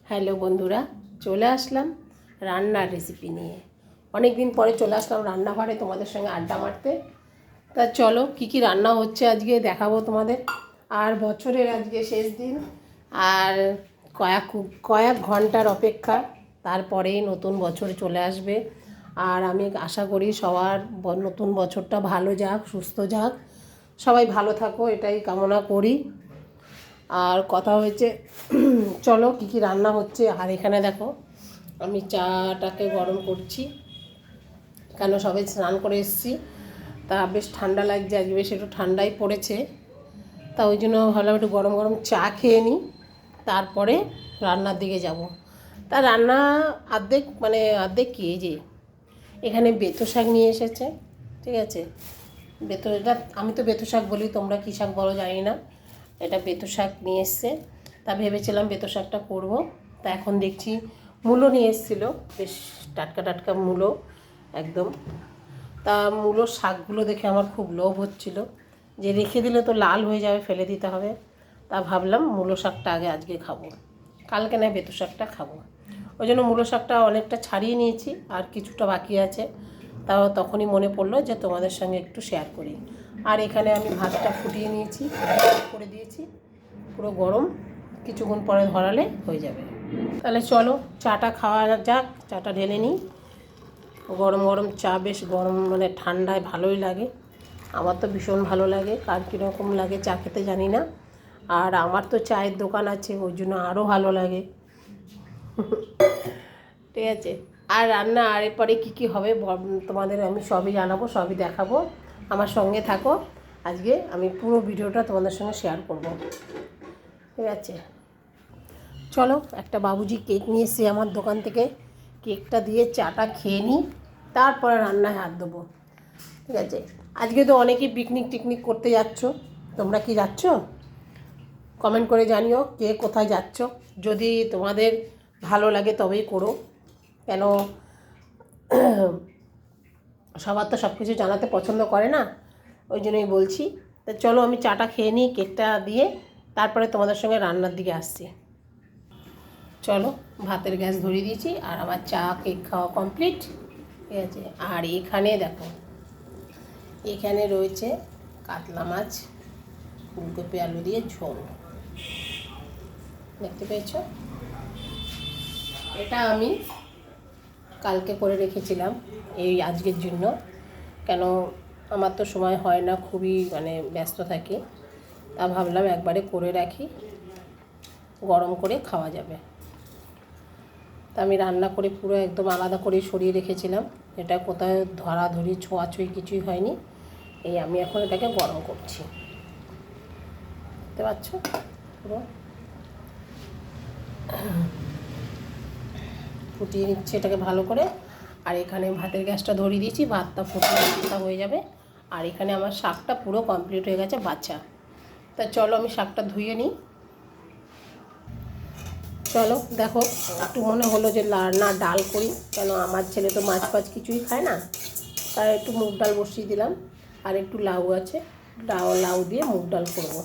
Hello বন্ধুরা, চলে আসলাম রান্নার রেসিপি নিয়ে। অনেক দিন পরে চলে আসলাম রান্নাঘরে তোমাদের সঙ্গে আড্ডা মারতে। তা চলো কী কী রান্না হচ্ছে আজকে দেখাবো তোমাদের। আর বছরের আজকে শেষ দিন, আর কয়েক ঘন্টার অপেক্ষা, তারপরেই নতুন বছর চলে আসবে। আর আমি আশা করি সবার নতুন বছরটা ভালো যাক, সুস্থ যাক, সবাই ভালো থাকো, এটাই কামনা করি। আর কথা হয়েছে চলো কী কী রান্না হচ্ছে। আর এখানে দেখো আমি চাটাকে গরম করছি, কেন সবাই স্নান করে এসেছি, তা বেশ ঠান্ডা লাগছে, আজকে বেশ একটু ঠান্ডাই পড়েছে। তা ওই জন্য ভাবলাম একটু গরম গরম চা খেয়ে নিই, তারপরে রান্নার দিকে যাব। তা রান্না অর্ধেক কি, এই যে এখানে বেতো শাক নিয়ে এসেছে, ঠিক আছে। এটা আমি তো বেতো শাক বলি, তোমরা কী শাক বলো জানি না। এটা বেতো শাক নিয়ে এসছে, তা ভেবেছিলাম বেতো শাকটা করবো। তা এখন দেখছি মূলো নিয়ে এসেছিলো, বেশ টাটকা টাটকা মূলো একদম। তা মূলোর শাকগুলো দেখে আমার খুব লোভ হচ্ছিল, যে রেখে দিলে তো লাল হয়ে যাবে, ফেলে দিতে হবে। তা ভাবলাম মূলো শাকটা আগে আজকে খাবো, কালকে না বেতো শাকটা খাবো। ওই জন্য মূলো শাকটা অনেকটা ছাড়িয়ে নিয়েছি, আর কিছুটা বাকি আছে। তাও তখনই মনে পড়লো যে তোমাদের সঙ্গে একটু শেয়ার করি। আর এখানে আমি ভাতটা ফুটিয়ে নিয়েছি, করে দিয়েছি, পুরো গরম, কিছুক্ষণ পরে ধরালে হয়ে যাবে। তাহলে চলো চাটা খাওয়া যাক, চাটা ঢেলে নিই। গরম গরম চা, বেশ গরম মানে ঠান্ডায় ভালোই লাগে, আমার তো ভীষণ ভালো লাগে। কার কীরকম লাগে চা খেতে জানি না, আর আমার তো চায়ের দোকান আছে, ওই জন্য আরও ভালো লাগে। ঠিক আছে। আর রান্না আর এরপরে কী কী হবে তোমাদের আমি সবই জানাবো, সবই দেখাবো, আমার সঙ্গে থাকো। আজকে আমি পুরো ভিডিওটা তোমাদের সঙ্গে শেয়ার করব, ঠিক আছে। চলো একটা বাবুজি কেক নিয়ে এসে আমার দোকান থেকে, কেকটা দিয়ে চাটা খেয়ে নিই, তারপরে রান্নায় হাত দেবো, ঠিক আছে। আজকে তো অনেকেই পিকনিক টিকনিক করতে যাচ্ছ, তোমরা কি যাচ্ছ কমেন্ট করে জানিও, কে কোথায় যাচ্ছ। যদি তোমাদের ভালো লাগে তবেই করো, কেন সবার তো সব কিছু জানাতে পছন্দ করে না, ওই জন্যই বলছি। তা চলো আমি চাটা খেয়ে নিই কেকটা দিয়ে, তারপরে তোমাদের সঙ্গে রান্নার দিকে আসছি। চলো ভাতের গ্যাস ধরিয়ে দিয়েছি, আর আমার চা কেক খাওয়া কমপ্লিট, ঠিক আছে। আর এখানে দেখো, এখানে রয়েছে কাতলা মাছ, ফুলকপি আলু দিয়ে ঝোল, দেখতে পেয়েছ। এটা আমি কালকে করে রেখেছিলাম এই আজকের জন্য, কেন আমার তো সময় হয় না, খুবই মানে ব্যস্ত থাকি। তা ভাবলাম একবারে করে রাখি, গরম করে খাওয়া যাবে। তা আমি রান্না করে পুরো একদম আলাদা করে সরিয়ে রেখেছিলাম, এটা কোথায় ধরাধরি ছোঁয়াছুঁই কিছুই হয়নি। এই আমি এখন এটাকে গরম করছি, বুঝতে পারছো, পুরো ফুটিয়ে নিচ্ছি এটাকে ভালো করে। আর এখানে ভাতের গ্যাসটা ধরিয়ে দিয়েছি, ভাতটা ফুটিয়ে ভাতটা হয়ে যাবে। আর এখানে আমার শাকটা পুরো কমপ্লিট হয়ে গেছে বাছা। তা চলো আমি শাকটা ধুয়ে নিই। চলো দেখো, একটু মনে হলো যে না ডাল করি, কেন আমার ছেলে তো মাছ ফাছ কিছুই খায় না, তাই একটু মুগ ডাল বসিয়ে দিলাম। আর একটু লাউ আছে, লাউ দিয়ে মুগ ডাল করবো।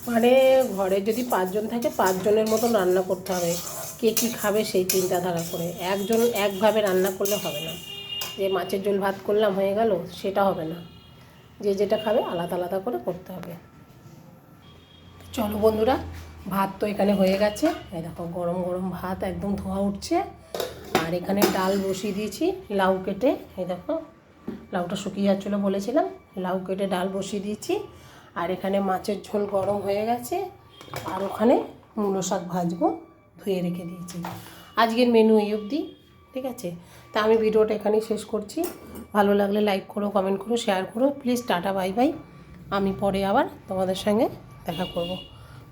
মানে ঘরে যদি 5 জন থাকে 5 জনের মতন রান্না করতে হবে, কে কী খাবে সেই চিন্তাধারা করে। একজন একভাবে রান্না করলে হবে না, যে মাছের ঝোল ভাত করলাম হয়ে গেল, সেটা হবে না। যে যেটা খাবে আলাদা আলাদা করে করতে হবে। চলো বন্ধুরা, ভাত তো এখানে হয়ে গেছে, এই দেখো গরম গরম ভাত একদম ধোয়া উঠছে। আর এখানে ডাল বসিয়ে দিয়েছি, লাউ কেটে, এই দেখো লাউটা শুকিয়ে যাচ্ছিলো বলেছিলাম, লাউ কেটে ডাল বসিয়ে দিয়েছি। আর এখানে মাছের ঝোল গরম হয়ে গেছে, আর ওখানে মূলো শাক ভাজবো, ধুয়ে রেখে দিয়েছি। আজকের মেনু এই অবধি, ঠিক আছে। তা আমি ভিডিওটা এখানেই শেষ করছি। ভালো লাগলে লাইক করো, কমেন্ট করো, শেয়ার করো প্লিজ। Tata bye bye. আমি পরে আবার তোমাদের সঙ্গে দেখা করব,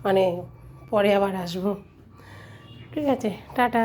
মানে পরে আবার আসবো, ঠিক আছে। টাটা।